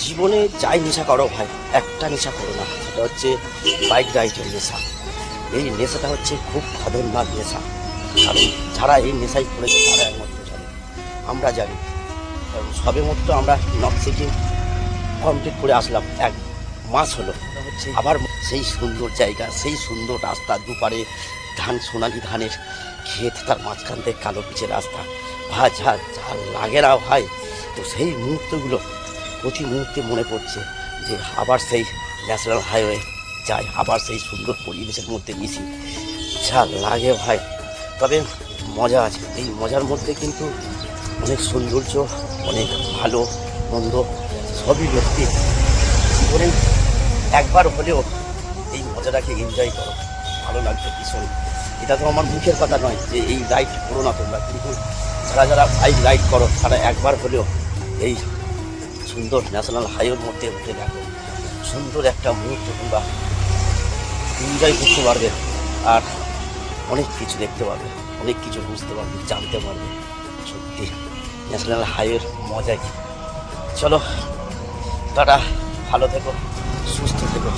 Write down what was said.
জীবনে যাই নেশা করো ভাই, একটা নেশা করো না, সেটা হচ্ছে বাইক রাইডের নেশা। এই নেশাটা হচ্ছে খুব খতরনাক নেশা। কারণ যারা এই নেশায় পড়েছে তারা একমাত্র জানে, আমরা জানি। কারণ সবে মাত্র আমরা নর্থ সিকিম কমপ্লিট করে আসলাম, 1 মাস হলো। হচ্ছে আবার সেই সুন্দর জায়গা, সেই সুন্দর রাস্তা, দুপারে ধান, সোনালি ধানের ক্ষেত, তার মাঝখান থেকে কালো পিচের রাস্তা, ভাই যা যা লাগে না ভাই। তো সেই মুহূর্তগুলো প্রতি মুহূর্তে মনে পড়ছে যে আবার সেই ন্যাশনাল হাইওয়ে যাই, আবার সেই সুন্দর পরিবেশের মধ্যে মিশি, যা লাগে ভাই। তবে মজা আছে, এই মজার মধ্যে কিন্তু অনেক সৌন্দর্য, অনেক ভালো মন্দ সবই লক্ষ্যে। জীবনে একবার হলেও এই মজাটাকে এনজয় করো, ভালো লাগবে ভীষণ। এটা তো আমার মুখের কথা নয় যে এই রাইড করো না তোমরা, কিন্তু যারা যারা বাইক রাইড করো তারা একবার হলেও এই সুন্দর ন্যাশনাল হাইওয়ের মধ্যে উঠে দেখো, সুন্দর একটা মুহূর্ত তোমরা এনজয় করতে পারবে। আর অনেক কিছু দেখতে পারবে, অনেক কিছু বুঝতে পারবে, জানতে পারবে। সত্যি ন্যাশনাল হাইওয়ের মজাই। চলো টাটা, ভালো থেকো, সুস্থ থেকো।